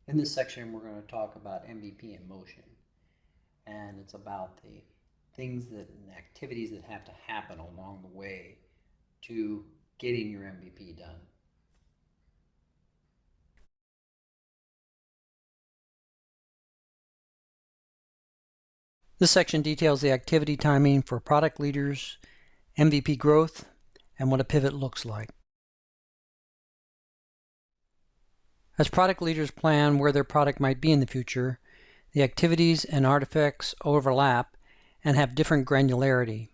In this section, we're going to talk about MVP in motion, and it's about the things that and activities that have to happen along the way to getting your MVP done. This section details the activity timing for product leaders, MVP growth, and what a pivot looks like. As product leaders plan where their product might be in the future, the activities and artifacts overlap and have different granularity.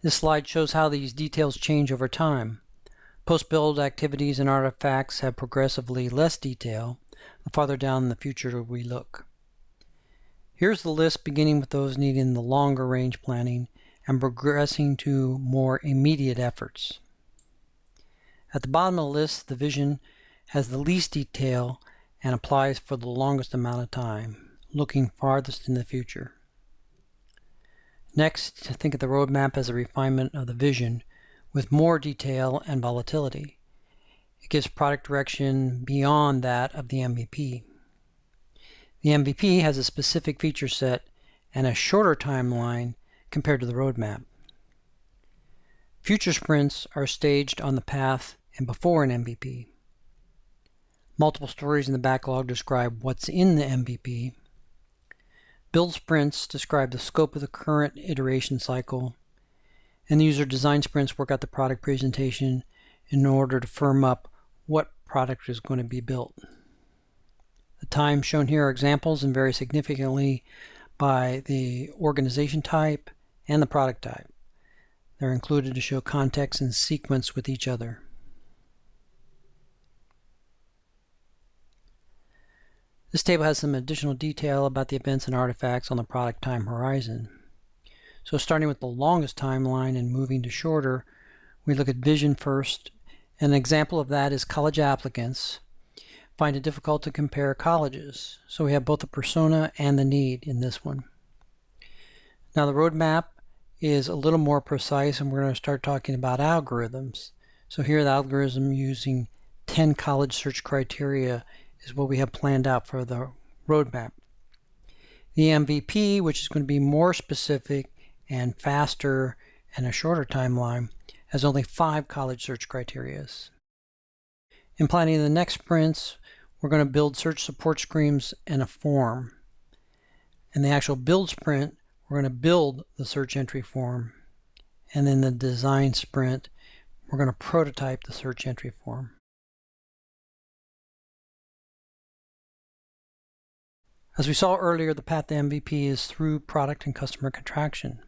This slide shows how these details change over time. Post-build activities and artifacts have progressively less detail the farther down in the future we look. Here's the list beginning with those needing the longer range planning and progressing to more immediate efforts. At the bottom of the list, the vision has the least detail and applies for the longest amount of time, looking farthest in the future. Next, think of the roadmap as a refinement of the vision with more detail and volatility. It gives product direction beyond that of the MVP. The MVP has a specific feature set and a shorter timeline compared to the roadmap. Future sprints are staged on the path and before an MVP. Multiple stories in the backlog describe what's in the MVP. Build sprints describe the scope of the current iteration cycle, and the user design sprints work out the product presentation in order to firm up what product is going to be built. The times shown here are examples and vary significantly by the organization type and the product type. They're included to show context and sequence with each other. This table has some additional detail about the events and artifacts on the product time horizon. So starting with the longest timeline and moving to shorter, we look at vision first. An example of that is college applicants find it difficult to compare colleges. So we have both the persona and the need in this one. Now the roadmap is a little more precise, and we're going to start talking about algorithms. So here the algorithm using 10 college search criteria is what we have planned out for the roadmap. The MVP, which is going to be more specific and faster and a shorter timeline, has only 5 college search criteria. In planning the next sprints, we're going to build search support screens and a form. In the actual build sprint, we're going to build the search entry form. And in the design sprint, we're going to prototype the search entry form. As we saw earlier, the path to MVP is through product and customer contraction.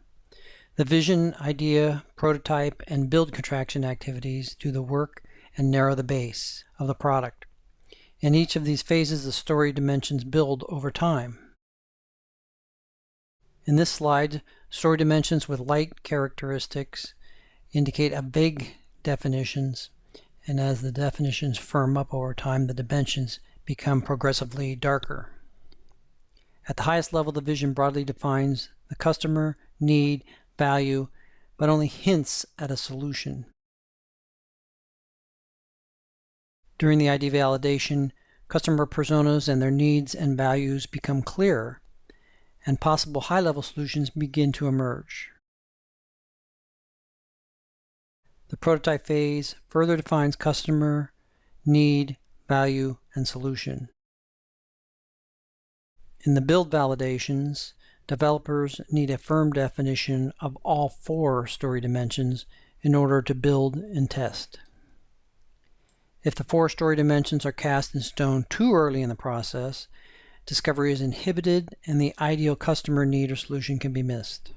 The vision, idea, prototype, and build contraction activities do the work and narrow the base of the product. In each of these phases, the story dimensions build over time. In this slide, story dimensions with light characteristics indicate a vague definitions, and as the definitions firm up over time, the dimensions become progressively darker. At the highest level, the vision broadly defines the customer, need, value, but only hints at a solution. During the ID validation, customer personas and their needs and values become clearer, and possible high-level solutions begin to emerge. The prototype phase further defines customer, need, value, and solution. In the build validations, developers need a firm definition of all 4 story dimensions in order to build and test. If the 4 story dimensions are cast in stone too early in the process, discovery is inhibited and the ideal customer need or solution can be missed.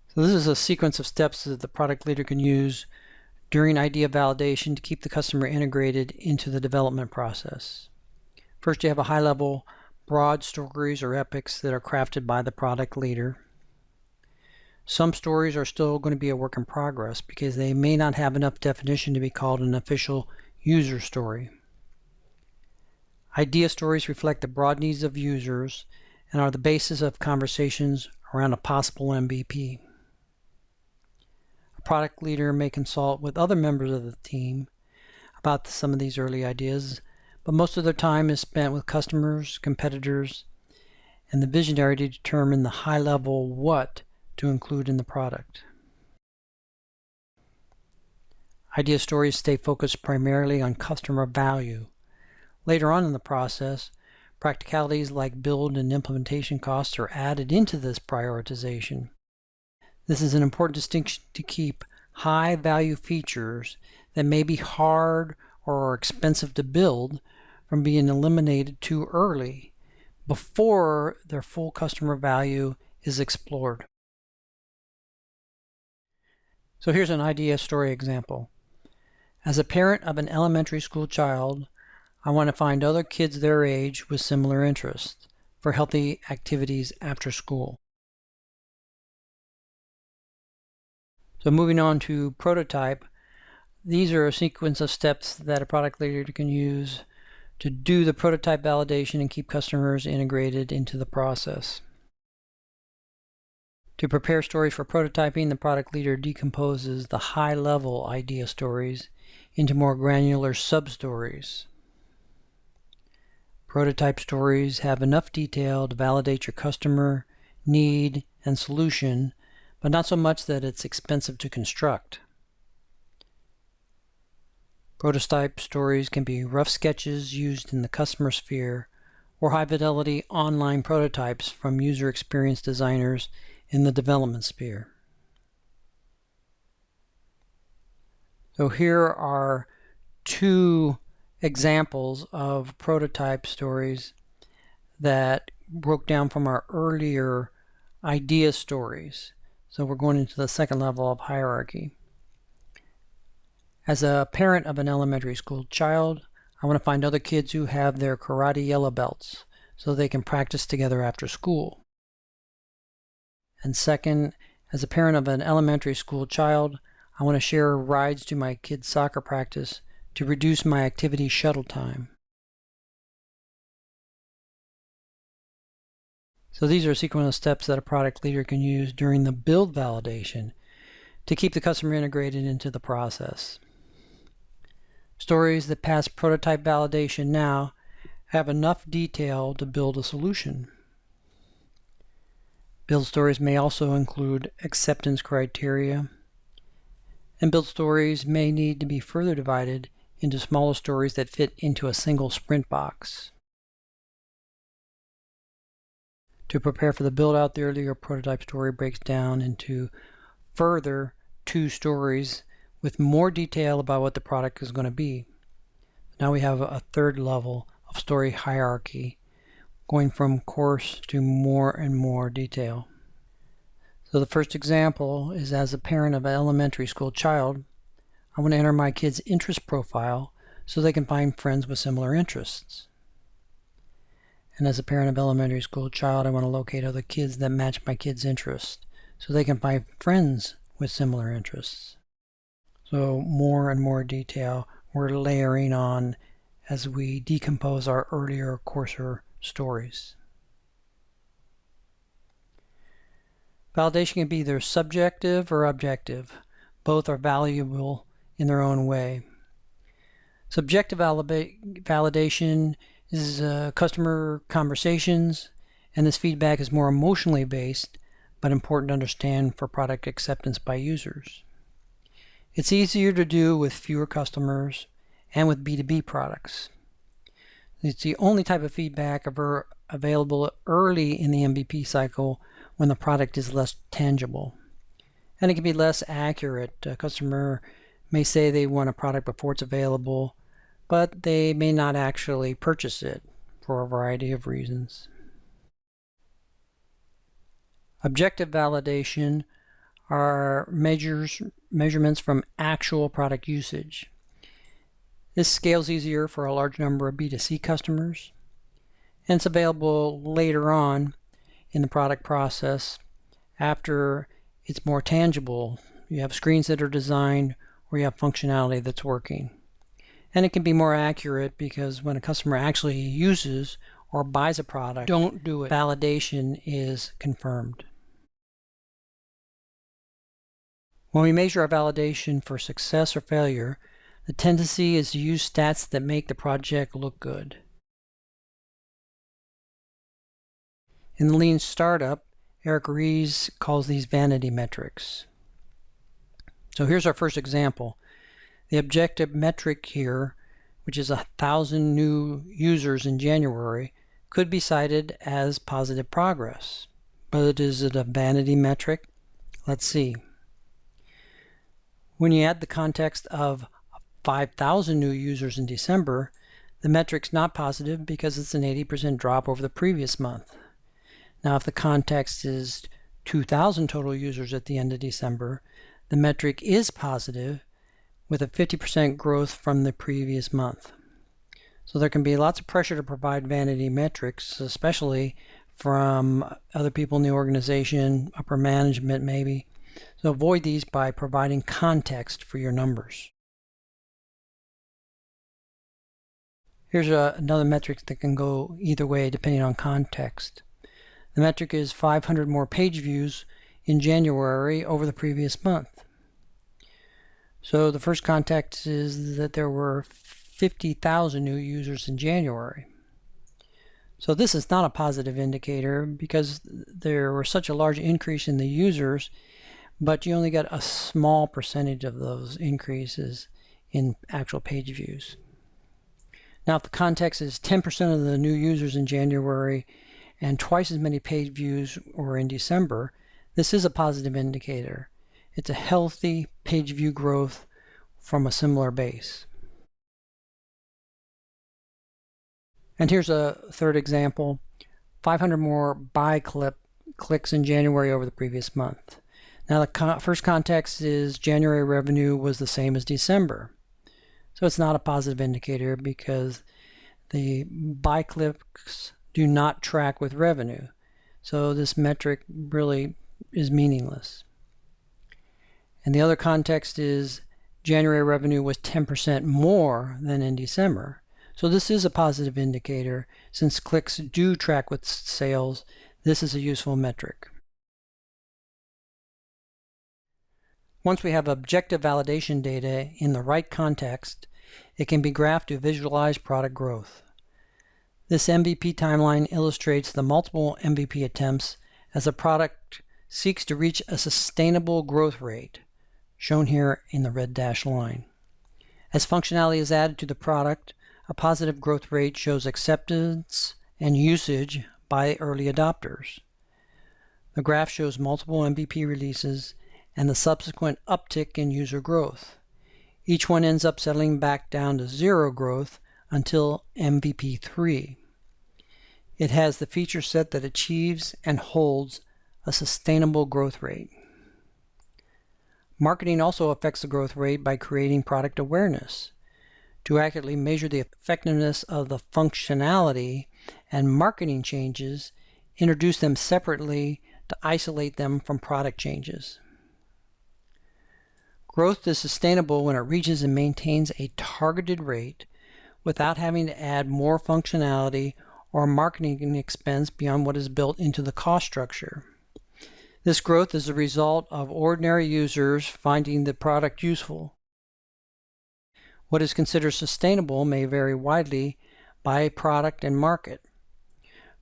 So this is a sequence of steps that the product leader can use during idea validation to keep the customer integrated into the development process. First, you have a high-level broad stories or epics that are crafted by the product leader. Some stories are still going to be a work in progress because they may not have enough definition to be called an official user story. Idea stories reflect the broad needs of users and are the basis of conversations around a possible MVP. product leader may consult with other members of the team about some of these early ideas, but most of their time is spent with customers, competitors, and the visionary to determine the high-level what to include in the product. Idea stories stay focused primarily on customer value. Later on in the process, practicalities like build and implementation costs are added into this prioritization. This is an important distinction to keep high-value features that may be hard or expensive to build from being eliminated too early before their full customer value is explored. So here's an idea story example. As a parent of an elementary school child, I want to find other kids their age with similar interests for healthy activities after school. So moving on to prototype, these are a sequence of steps that a product leader can use to do the prototype validation and keep customers integrated into the process. To prepare stories for prototyping, the product leader decomposes the high-level idea stories into more granular sub-stories. Prototype stories have enough detail to validate your customer, need, and solution, but not so much that it's expensive to construct. Prototype stories can be rough sketches used in the customer sphere or high-fidelity online prototypes from user experience designers in the development sphere. So here are two examples of prototype stories that broke down from our earlier idea stories. So we're going into the second level of hierarchy. As a parent of an elementary school child, I want to find other kids who have their karate yellow belts so they can practice together after school. And second, as a parent of an elementary school child, I want to share rides to my kids' soccer practice to reduce my activity shuttle time. So these are a sequence of steps that a product leader can use during the build validation to keep the customer integrated into the process. Stories that pass prototype validation now have enough detail to build a solution. Build stories may also include acceptance criteria, and build stories may need to be further divided into smaller stories that fit into a single sprint box. To prepare for the build-out, the earlier prototype story breaks down into further 2 stories with more detail about what the product is going to be. Now we have a third level of story hierarchy, going from coarse to more and more detail. So the first example is, as a parent of an elementary school child, I want to enter my kid's interest profile so they can find friends with similar interests. And as a parent of an elementary school child, I want to locate other kids that match my kid's interests so they can find friends with similar interests. So more and more detail we're layering on as we decompose our earlier, coarser stories. Validation can be either subjective or objective. Both are valuable in their own way. Subjective validation is customer conversations, and this feedback is more emotionally based, but important to understand for product acceptance by users. It's easier to do with fewer customers and with B2B products. It's the only type of feedback available early in the MVP cycle when the product is less tangible. And it can be less accurate. A customer may say they want a product before it's available, but they may not actually purchase it for a variety of reasons. Objective validation are measurements from actual product usage. This scales easier for a large number of B2C customers, and it's available later on in the product process after it's more tangible. You have screens that are designed or you have functionality that's working. And it can be more accurate because when a customer actually uses or buys a product, don't do it. Validation is confirmed. When we measure our validation for success or failure, the tendency is to use stats that make the project look good. In the Lean Startup, Eric Ries calls these vanity metrics. So here's our first example. The objective metric here, which is 1,000 new users in January, could be cited as positive progress. But is it a vanity metric? Let's see. When you add the context of 5,000 new users in December, the metric's not positive because it's an 80% drop over the previous month. Now, if the context is 2,000 total users at the end of December, the metric is positive with a 50% growth from the previous month. So there can be lots of pressure to provide vanity metrics, especially from other people in the organization, upper management maybe. So avoid these by providing context for your numbers. Here's another metric that can go either way depending on context. The metric is 500 more page views in January over the previous month. So the first context is that there were 50,000 new users in January. So this is not a positive indicator because there was such a large increase in the users, but you only got a small percentage of those increases in actual page views. Now, if the context is 10% of the new users in January and twice as many page views were in December, this is a positive indicator. It's a healthy page view growth from a similar base. And here's a third example. 500 more buy clicks in January over the previous month. Now the first context is January revenue was the same as December. So it's not a positive indicator because the buy clicks do not track with revenue. So this metric really is meaningless. And the other context is January revenue was 10% more than in December. So this is a positive indicator. Since clicks do track with sales, this is a useful metric. Once we have objective validation data in the right context, it can be graphed to visualize product growth. This MVP timeline illustrates the multiple MVP attempts as a product seeks to reach a sustainable growth rate, shown here in the red dashed line. As functionality is added to the product, a positive growth rate shows acceptance and usage by early adopters. The graph shows multiple MVP releases and the subsequent uptick in user growth. Each one ends up settling back down to 0 growth until MVP 3. It has the feature set that achieves and holds a sustainable growth rate. Marketing also affects the growth rate by creating product awareness. To accurately measure the effectiveness of the functionality and marketing changes, introduce them separately to isolate them from product changes. Growth is sustainable when it reaches and maintains a targeted rate without having to add more functionality or marketing expense beyond what is built into the cost structure. This growth is a result of ordinary users finding the product useful. What is considered sustainable may vary widely by product and market.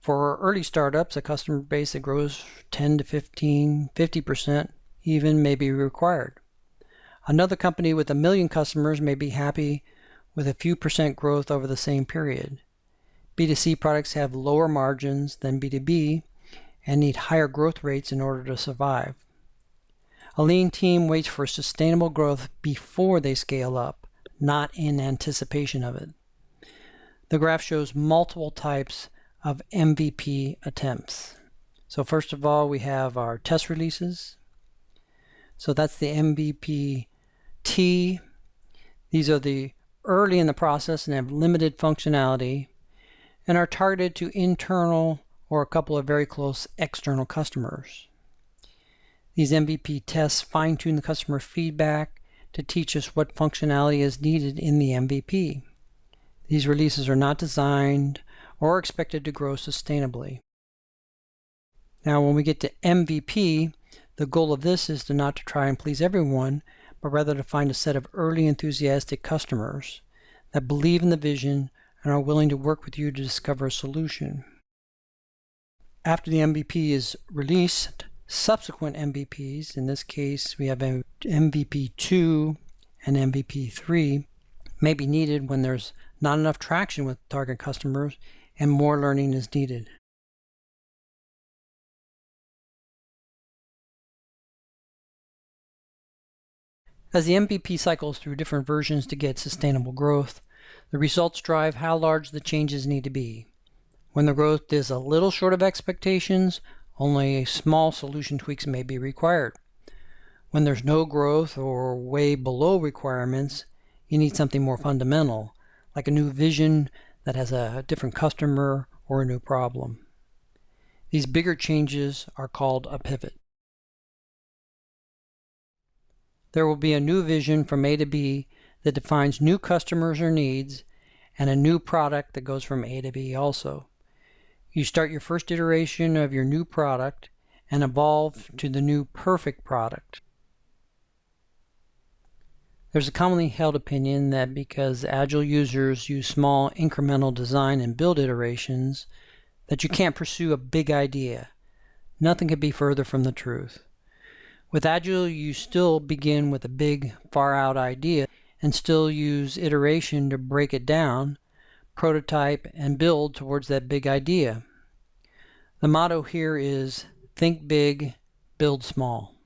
For early startups, a customer base that grows 10 to 15, 50% even may be required. Another company with 1 million customers may be happy with a few percent growth over the same period. B2C products have lower margins than B2B and need higher growth rates in order to survive. A lean team waits for sustainable growth before they scale up, not in anticipation of it. The graph shows multiple types of MVP attempts. So first of all, we have our test releases. So that's the MVP T. These are the early in the process and have limited functionality and are targeted to internal or a couple of very close external customers. These MVP tests fine-tune the customer feedback to teach us what functionality is needed in the MVP. These releases are not designed or expected to grow sustainably. Now when we get to MVP, The goal of this is not to try and please everyone, but rather to find a set of early enthusiastic customers that believe in the vision and are willing to work with you to discover a solution. After the MVP is released, subsequent MVPs, in this case we have MVP 2 and MVP 3, may be needed when there's not enough traction with target customers and more learning is needed. As the MVP cycles through different versions to get sustainable growth, the results drive how large the changes need to be. When the growth is a little short of expectations, only small solution tweaks may be required. When there's no growth or way below requirements, you need something more fundamental, like a new vision that has a different customer or a new problem. These bigger changes are called a pivot. There will be a new vision from A to B that defines new customers or needs, and a new product that goes from A to B also. You start your first iteration of your new product and evolve to the new perfect product. There's a commonly held opinion that because Agile users use small incremental design and build iterations, that you can't pursue a big idea. Nothing could be further from the truth. With Agile, you still begin with a big, far-out idea and still use iteration to break it down, prototype, and build towards that big idea. The motto here is think big, build small.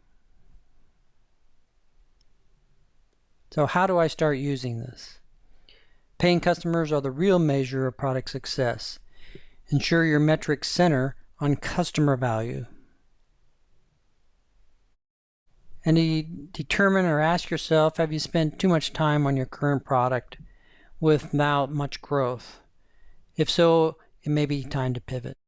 So how do I start using this? Paying customers are the real measure of product success. Ensure your metrics center on customer value. And determine or ask yourself, have you spent too much time on your current product without much growth? If so, it may be time to pivot.